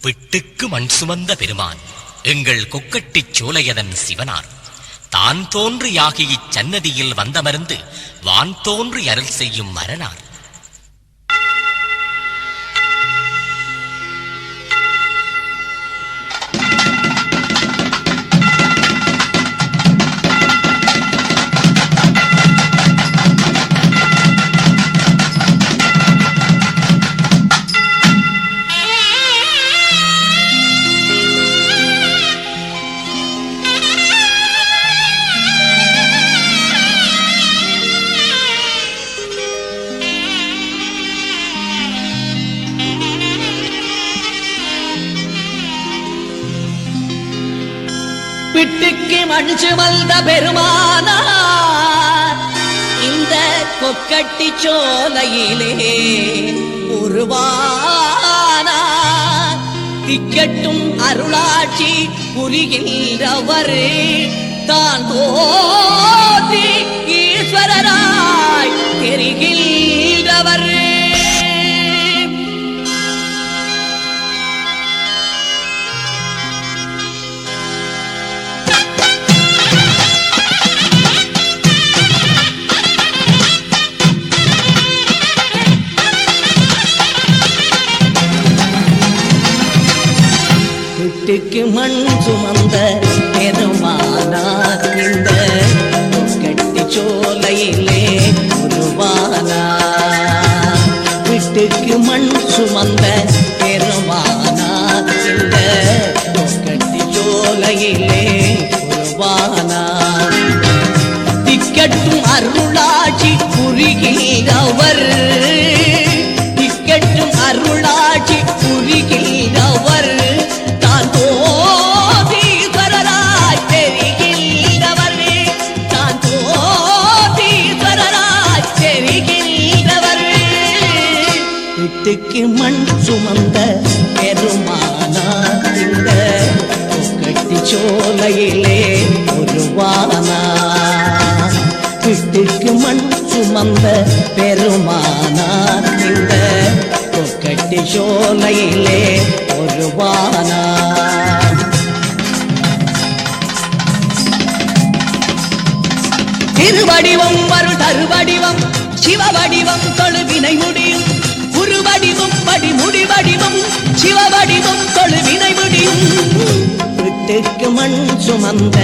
பிட்டுக்கு மண் சுமந்த பெருமான் எங்கள் கொக்கட்டிச் சோலையதன் சிவனார் தான் தோன்றியாகி இச்சன்னதியில் வந்தமர்ந்து வான் தோன்றி அருள் செய்யும் மரனார். பிட்டுக்கு மண் சுமந்த பெருமானார் இந்த கொக்கட்டி சோலையிலே உருவானார். திக்கட்டும் அருளாட்சி புரிகின்றவர் தான் தோதி ஈஸ்வரராய் தெரிகின்றவர். பிட்டுக்கு மண் சுமந்த பெருமானார் இந்த கொக்கட்டி சோலையிலே உருவானார். பிட்டுக்கு மண் சுமந்த பெருமானார் இந்த கொக்கட்டி சோலையிலே உருவானார். திக்கட்டும் அருளாட்சி புரிகின்றவர் திக்கட்டும் அருளாட்சி புரிகின்றவர் பிட்டுக்கு மண் சுமந்த பெருமானார் இந்த கொக்கட்டி சோலையிலே உருவானார். பிட்டுக்கு மண் சுமந்த பெருமானார் இந்த கொக்கட்டி சோலையிலே உருவானார். திருவடிவம் அருள் தருவடிவம் சிவவடிவம் தொழுவினை முடியும் குருவடிவம் படிமுடி வடிவம் சிவவடிவம் தொழுவினை முடியும். பிட்டுக்கு மண் சுமந்த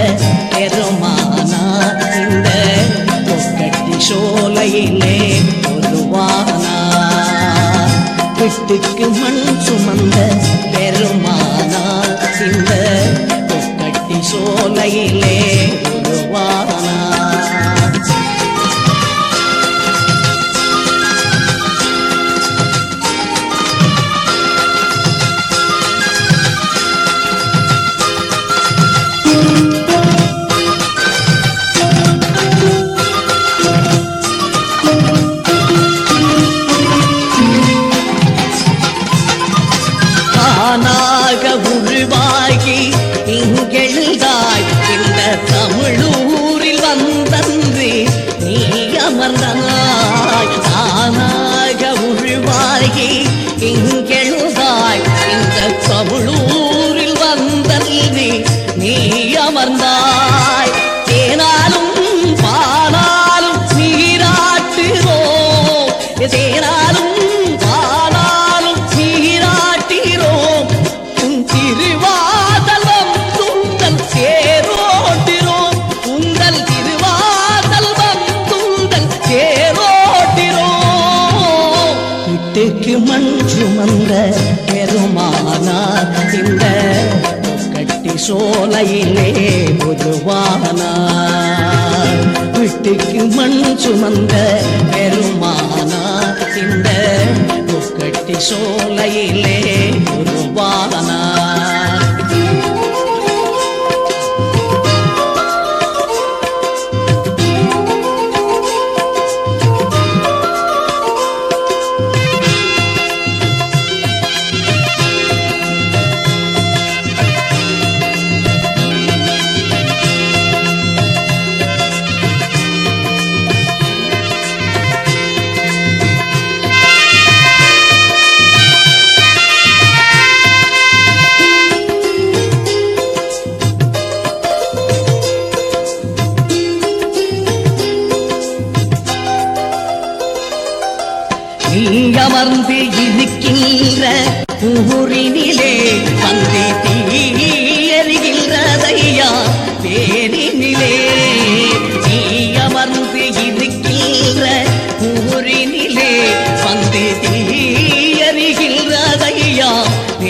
பெருமானார் இந்த கொக்கட்டி சோலையிலே உருவானார். பிட்டுக்கு மண் சுமந்த பெருமானார் இந்த கொக்கட்டி சோலையிலே உருவானார். உருவாகி இங்கெழுதாய் இந்த தமிழூரில் வந்தன்று நீ அமர்ந்தாய். தானாக உருவாகி இங்கெழுதாய் இந்த தமிழூரில் வந்தன்று நீ அமர்ந்தாய். தேனாலும் பாலாலும் நீராட்டுவோம் தேனாலும் மண் சுமந்த பெருமானார் இந்த கொக்கட்டி சோலையிலே உருவானார். வீட்டுக்கு மண் சுமந்த பெருமானார் இந்த கொக்கட்டி சோலையிலே உருவானார்.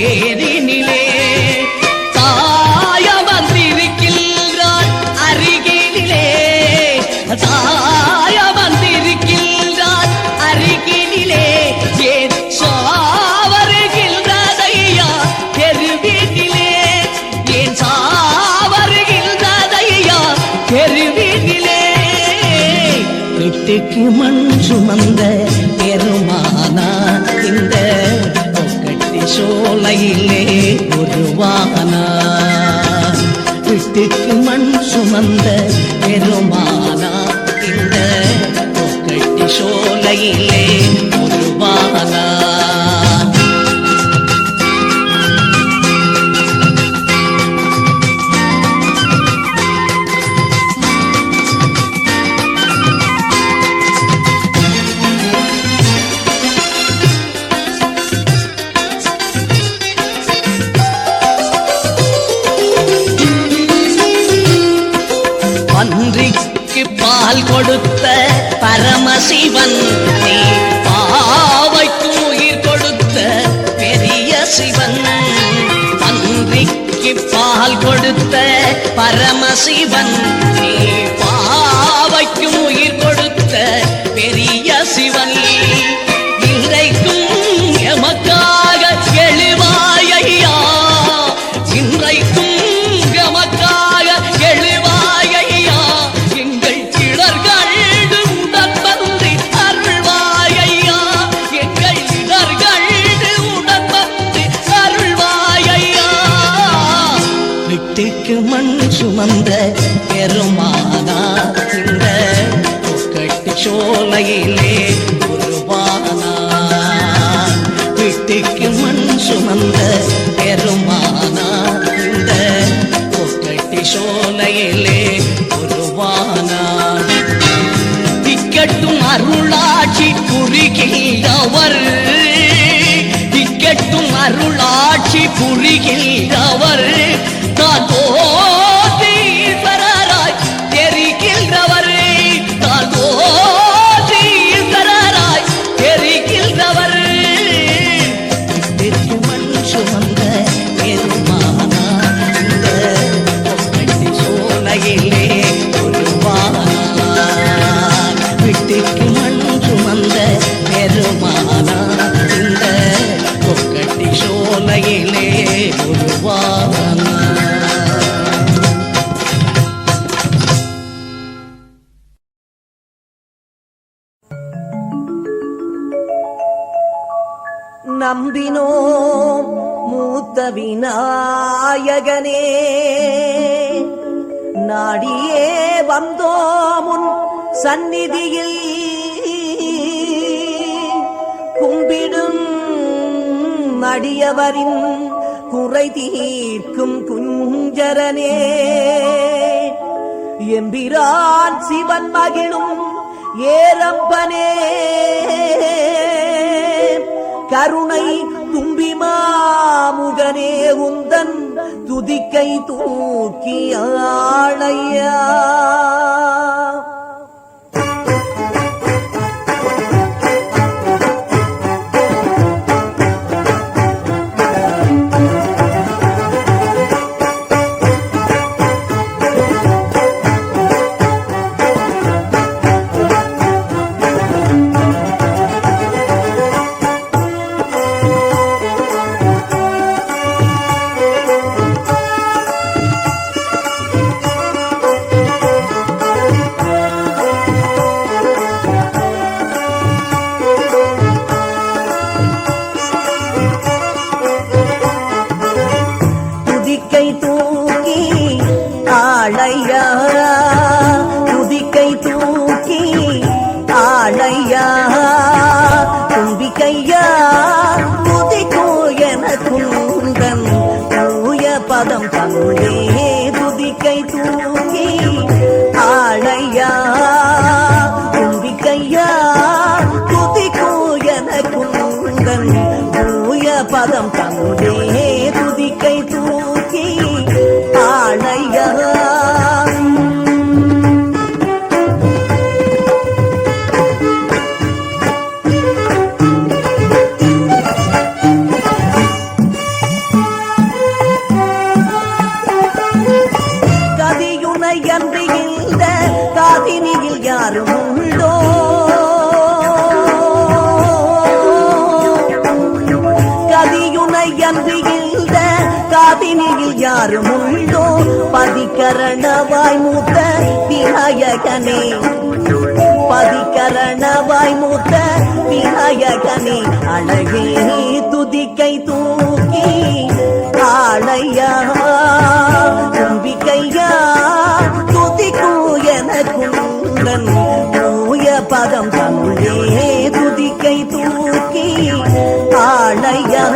தேரினிலே தாய வந்திருக்கின்றாள் அருகினிலே தாய வந்திருக்கின்றாள் அருகினிலே ஏன் சாவருகின்றதையா தெருவினிலே ஏன் சாவருகின்றதையா தெருவினிலே வீட்டுக்கு மண் சுமந்த பெருமானா இந்த கொக்கட்டி சோலையிலே உருவானா வீட்டுக்கு மண் சுமந்த பெருமானா இந்த கொக்கட்டி சோலையிலே உருவானா பன்றிக்கு பால் கொடுத்த பரமசிவன் நீ பாவைக்கு உயிர் கொடுத்த பெரிய சிவன் பன்றிக்கு பால் கொடுத்த பரமசிவன் நீ பாவைக்கு உயிர் கொடுத்த பெரிய சிவன் இன்றைக்கும் எமக்காக எழுவாயையா இன்றைக்கும் எமக்காக எழுவாயையா எங்கள் கிளர்கள் உடன் வந்து அருள்வாயையா எங்கள் கிளர்கள் உடன் வந்து அருள்வாயையா வீட்டுக்கு மண் சுமந்த பெருமானா இந்த கொக்கட்டி சோலையிலே உருவானா வீட்டுக்கு மண் சுமந்த பெருமானா இந்த கொக்கட்டி சோலையிலே உருவானா திக்கட்டும் அருளாட்சி புரிகின்றவர் திக்கட்டும் அருளாட்சி புரிகின்றவர் தான் போதீஸ்வரராய் தெரிகின்றவர் தான் போதீஸ்வரராய் தெரிகின்றவர் வீட்டுக்கு மண் சுமந்த பெருமானா இந்த கொக்கட்டி சோலையிலே உருவானா வீட்டுக்கு மண் சுமந்த பெருமானா இந்த கொக்கட்டி சோலையிலே உருவானா நம்பினோம் மூத்த விநாயகனே நாடியே வந்தோமுன் சந்நிதியில் கும்பிடும் அடியவரின் குறை தீர்க்கும் குஞ்சரனே எம்பிரான் சிவன் மகிழும் ஏரப்பனே கருணை தும்பிமாமுகனே உந்தன் துதிக்கை தூக்கி ஆளையா தும்பிக்கையா துதிக்கோ என குந்தன் தூய பதம் தந்தே துதிக்கை தூக்கி ஆளையா தும்பிக்கையா துதிக்கோ என குந்தன் தூய பதம் தந்தே துதிக்கை தூக்கி ஆளையா இந்த காதினியில் யாரும் உண்டோ பதிக்கரணவாய் மூத்த விநாயகனே பதிக்கரணவாய் மூத்த விநாயகனே அழகே துதிக்கை தூக்கி ஆளையா தும்பிக்கையா துதிக்கும் எனக்குந்தன் தூய பதம் தந்தே துதிக்கை தூக்கி ஆளையா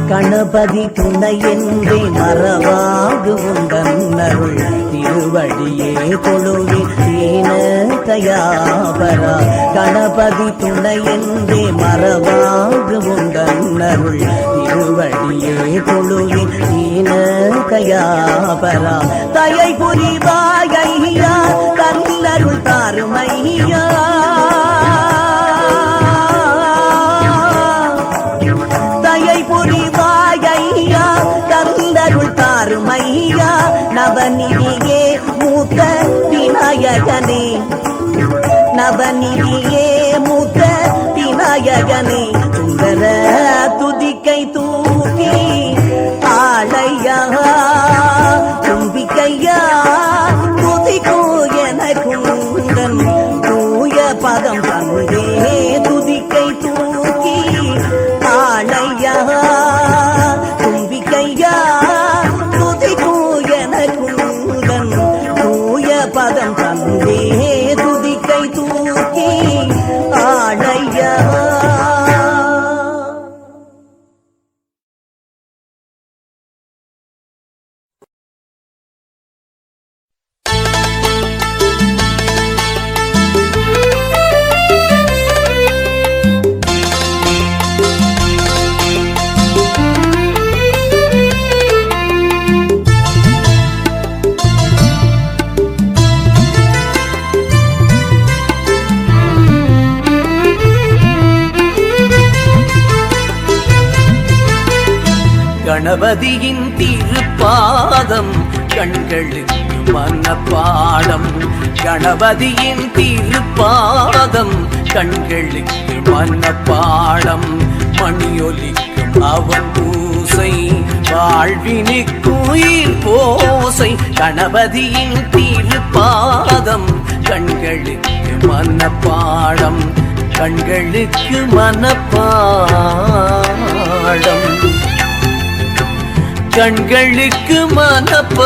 கணபதி துணை என்றே மறவாது உண்டன்னருள் திருவடியே தொழுவி தீன தயாபரா கணபதி துணை என்றே மறவாது உண்டன்னருள் திருவடியே தொழுவி தீன தயாபரா தயை புரிவாயா கல்லருள் தாருமையா மையா நவநிதியே மூத்த விநாயகனே நவநிதியே மூத்த விநாயகனே சுந்தர துதிக்கை தூக்கி ஆளையா தும்பிக்கையா துதிக்கும் எனக்குந்தன் தூய பதம் தந்தே துதிக்கை தூக்கி ஆளையா தும்பிக்கையா பதம் தந்தே துதிக்கை தூக்கி ஆளையா கணபதியின் திருப்பாதம் கண்களுக்கு மனப்பாடம் கணபதியின் திருப்பாதம் கண்களுக்கு மனப்பாடம் மணியொலிக்கும் அவன் பூசை வாழ்வினுக்குயிர் போசை கணபதியின் திருப்பாதம் கண்களுக்கு மனப்பாடம் கண்களுக்கு மனப்பாடம் கண்களுக்கு மனப்பாடம்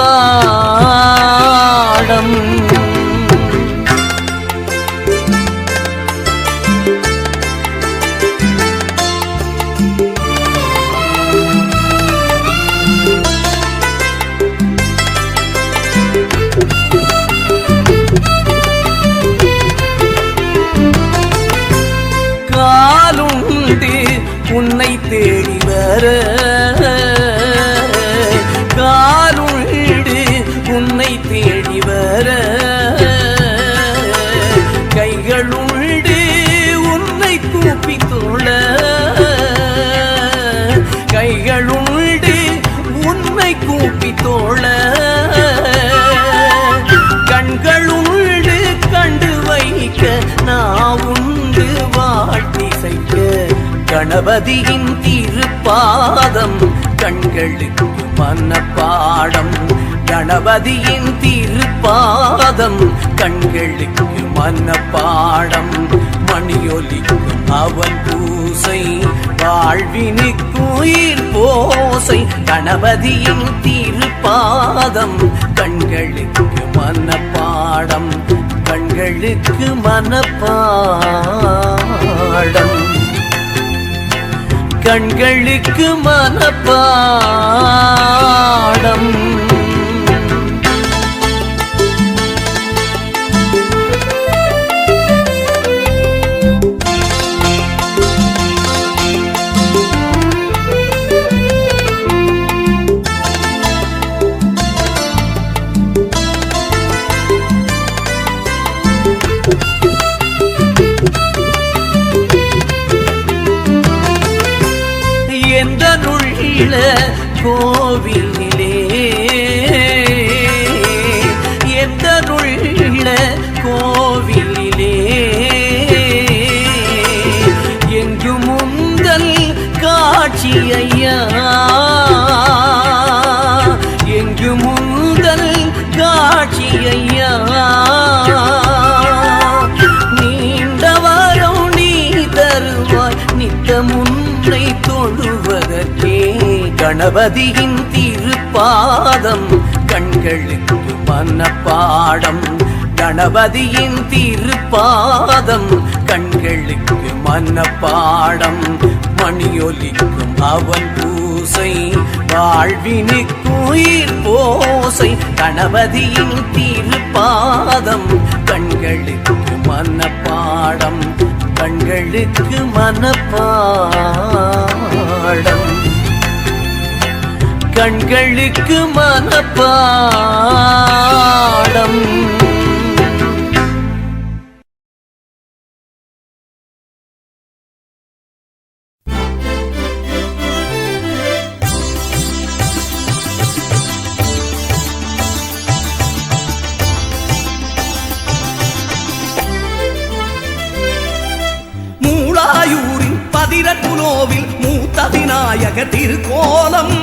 காலுண்டு உன்னை தேடி வர காலுண்டு உன்னை தேடி வர கைகளுண்டு உன்னை கூப்பி தோழ கைகளுண்டு உன்னை கூப்பி தோழ கண்களுண்டு கண்டு வைக்க நாவுண்டு வாழ்த்தி செய்ய கணபதியின் திருப்பாதம் கண்களுக்கு மனப்பாடம் கணபதியின் திருப்பாதம் கண்களுக்கு மனப்பாடம் மணியொலிக்கும் அவன் பூசை வாழ்வினுக்குயிர் போசை கணபதியின் திருப்பாதம் கண்களுக்கு மனப்பாடம் கண்களுக்கு மனப்பாடம் கண்களுக்கு மனப்பாடம் எந்தருள்ள கோவிலிலே எந்தருள்ள கோவிலிலே எங்கு முந்தல் காட்சி ஐயா எங்கு முந்தல் காட்சி ஐயா நீண்டவரம் நீ தருவாய் நித்த முன்னை தொழுவதற்கே கணபதியின் திருப்பாதம் கண்களுக்கு மனப்பாடம் கணபதியின் திருப்பாதம் கண்களுக்கு மனப்பாடம் மணியொலிக்கும் அவன் பூசை வாழ்வினுக்குயிர் போசை கணபதியின் திருப்பாதம் கண்களுக்கு மனப்பாடம் கண்களுக்கு மனப்பாடம் கண்களுக்கு மனப்பாடம் மூளாயூரின் பதிரக்குலோவில் மூத்த விநாயக திருக்கோலம்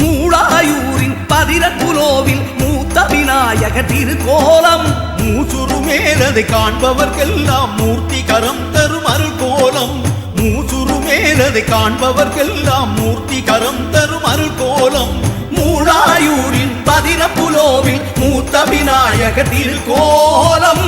மூளாயூரின் பதிரக்குலோவில் மூத்த விநாயக திருக்கோலம் மூசுரு மேலதை காண்பவர்க்கெல்லாம் மூர்த்தி கரம் தரும் அருள் கோலம் மூசுரு மேலதை காண்பவர்க்கெல்லாம் மூர்த்தி கரம் தரும் அருள் கோலம் மூளாயூரின் பதிரக்குலோவில் மூத்த விநாயக திருக்கோலம்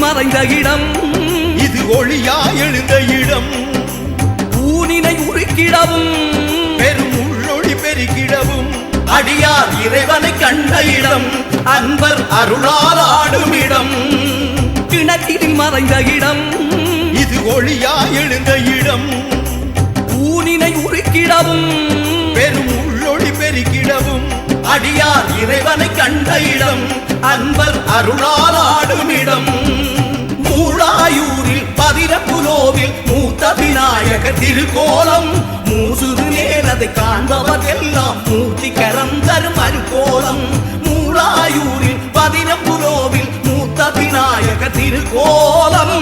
மறைந்த இடம் இது ஒளியா எழுந்த இடம் ஊனினை உருக்கிடவும் பெரும் உள்ளொளி பெருக்கிடவும் அடியார் இறைவனை கண்ட இடம் அன்பர் அருளால் ஆடும் இடம் கிணற்றில் மறைந்த இடம் இது ஒளியா எழுந்த இடம் ஊனினை உருக்கிடவும் பெரும் உள்ளொளி பெருக்கிடவும் அடியார் இறைவனை கண்ட இடம் அன்பர் அருளால் ஆடும் இடம் மூளாயூரில் பதிரக்குலோவில் மூத்த விநாயக திருக்கோலம் மூசுரு நேரதை காண்பவர்க்கெல்லாம் மூர்த்தி கரம் தரும் அருக்கோலம் மூளாயூரில் பதிரக்குலோவில் மூத்த விநாயக திருக்கோலம்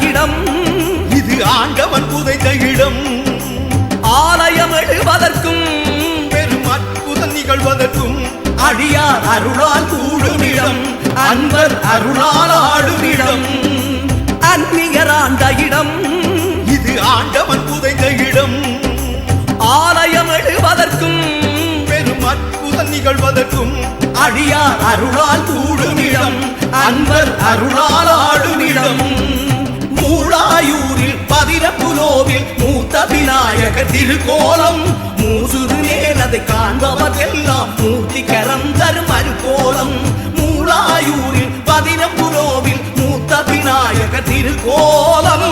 இடம் இது ஆண்டவன் புதைத்த இடம் ஆலயம் எழுவதற்கும் பெரும் அற்புதம் நிகழ்வதற்கும் அடியார் அருளால் கூடும் இடம் அன்பர் அருளால் ஆடும் இடம் அந்நியராண்ட இடம் இது ஆண்டவன் புதைத்த இடம் ஆலயம் எழுவதற்கும் பெரும் அற்புதம் நிகழ்வதற்கும் அடியார் அருளால் கூடும் இடம் அன்பர் அருளால் ஆடும் இடம் மூளாயூரில் பதிரக்குலோவில் மூத்த விநாயக திருக்கோலம் மூசுரு நேரதை காண்பவர்க்கெல்லாம் மூர்த்தி கரம் தரும் அருக்கோலம் மூளாயூரில் பதிரக்குலோவில் மூத்த விநாயக திருக்கோலம்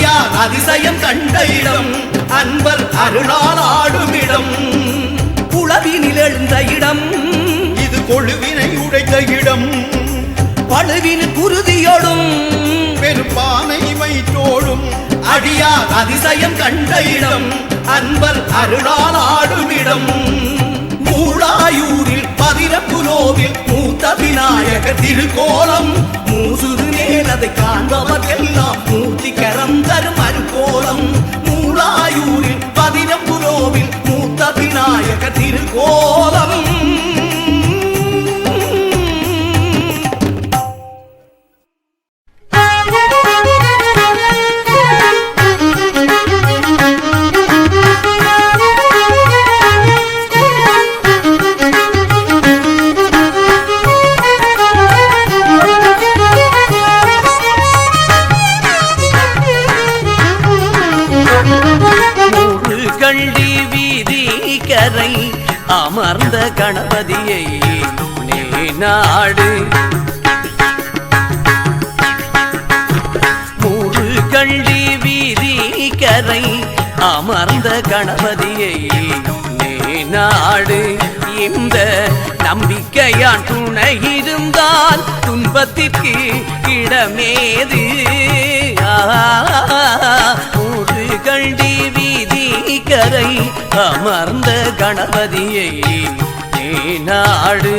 அடியார் அதிசயம் கண்ட இடம் அன்பர் அருளால் ஆடுமிடம் உளவினில் எழுந்த இடம் இது கொழுவினை உடைத்த இடம் பழுவின் குருதியோடும் பெரும்பானை வைத்தோடும் அடியார் அதிசயம் கண்ட இடம் அன்பர் அருளால் ஆடுமிடம் மூளாயூரில் பதிரப்புலோவில் மூத்த விநாயகர் திருக்கோலம் மூசுறு மேல் அதை காண்பவர்க்கெல்லாம் மூர்த்தி கரம் தரும் அருக்கோலம் மூளாயூரில் பதிரப்புலோவில் மூத்த விநாயகர் திருக்கோலம் அமர்ந்த கணபதியை நீ நாடு மூறு கள்ளி வீதி கரை அமர்ந்த கணபதியை நீ நாடு இந்த நம்பிக்கையான் துணை இருந்தால் துன்பத்திற்கு இடமேது மூறு கள்ளி வீதி கரை அமர்ந்த கணபதியை நீ நாடு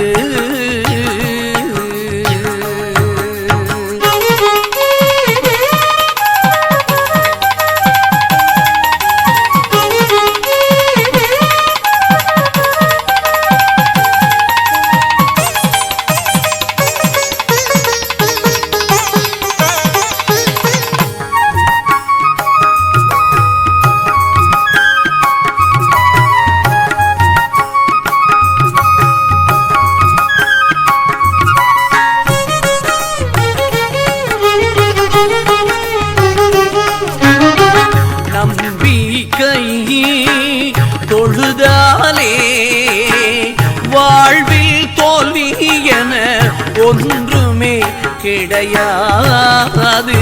ஒன்றுமே கிடையாது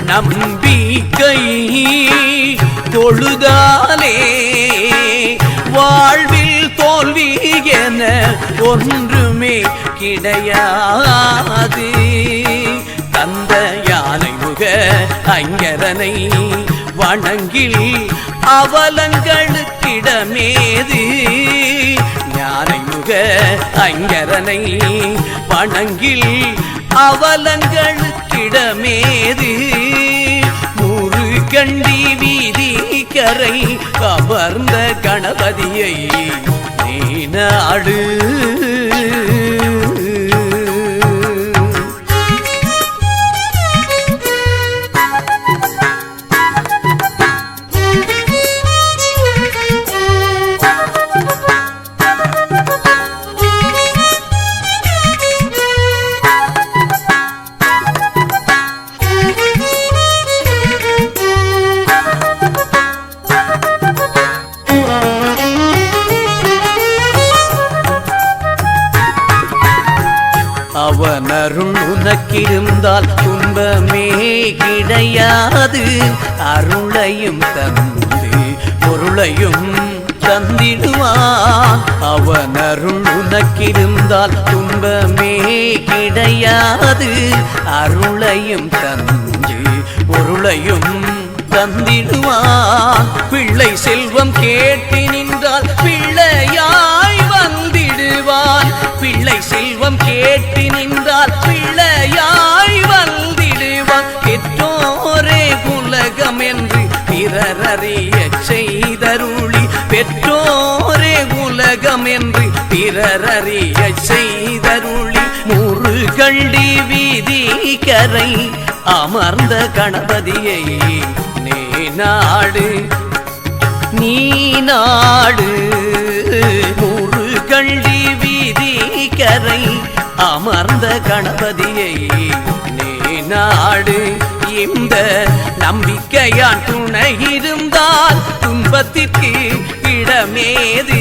நம்பிக்கை தொழுதாலே வாழ்வில் தோல்வி என ஒன்றுமே கிடையாது தந்த யானை முக ஐங்கரனை வணங்கில் அவலங்களுக்கிடமேது யானை முக ஐங்கரனை வணங்கில் அவலங்களுக்கிடமேது மூறு கண்டி வீதி கரை கவர்ந்த கணபதியை நீ நாடு அவன் அருள் உனக்கிருந்தால் துன்பமே கிடையாது அருளையும் தந்து பொருளையும் தந்திடுவான் அவன் அருள் உனக்கிருந்தால் துன்பமே கிடையாது அருளையும் தந்து பொருளையும் தந்திடுவான் பிள்ளை செல்வம் கேட்டு நின்றால் பிள்ளையாய் வந்திடுவான் பிள்ளை செல்வம் கேட்டு நின்றால் பிள்ளையாய் வந்திடுவான் பெற்றோரே உலகம் என்று பிறரறிய செய்தருளி பெற்றோரே உலகம் என்று பிறரறிய செய்தருளி மூறு கண்டி வீதி கரை அமர்ந்த கணபதியை நீ நாடு நீ நாடு மூறு கண்டி வீதி கரை அமர்ந்த கணபதியை நீ நாடு இந்த நம்பிக்கையான் துணை இருந்தால் துன்பத்திற்கு இடமேது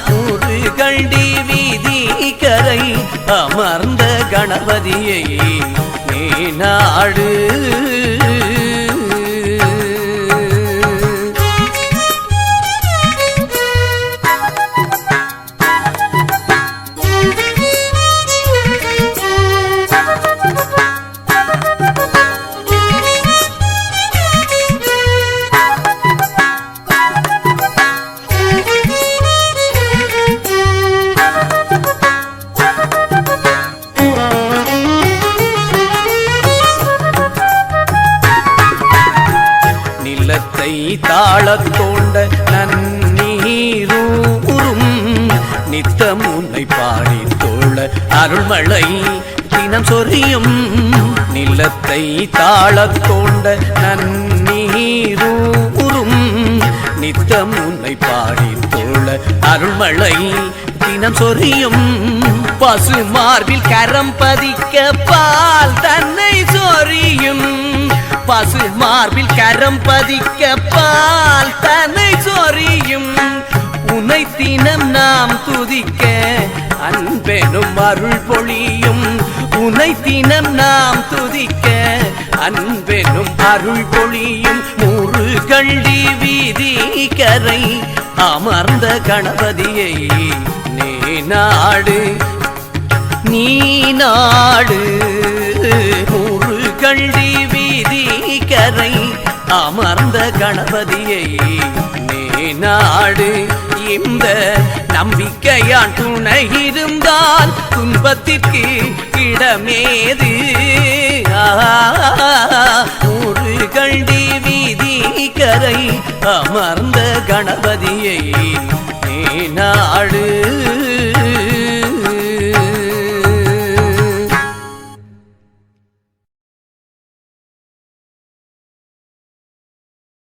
மூறு கண்டி வீதி கரை அமர்ந்த கணபதியை நீ நாடு. நிலத்தை தாளத்தோண்ட நன்னீரூரும் நித்தம் உன்னை பாடி தோழ அருள்மழை தினம் சொரியும். நிலத்தை தாளத்தோண்ட நன்னீரூரும் நித்தம் உன்னை பாடி தோழ அருள்மழை தினம் சொரியும். பசு மார்பில் கரம் பதிக்க பால் தன்னை சொரியும். பசு மார்பில் கரம் பதிக்க பால் தன்னை சொரியும். உன்னை தினம் நாம் துதிக்க அன்பெனும் அருள் பொழியும். உன்னை தினம் நாம் துதிக்க அன்பெனும் அருள் பொழியும். முருகண்டி வீதி கரை அமர்ந்த கணபதியை நீ நாடு நீ நாடு. முருகண்டி வீதி கரை அமர்ந்த கணபதியை நீ நாடு. இந்த நம்பிக்கையான் துணை இருந்தால் துன்பத்திற்கு இடமேது. முருகண்டி வீதி கரை அமர்ந்த கணபதியை நீ நாடு.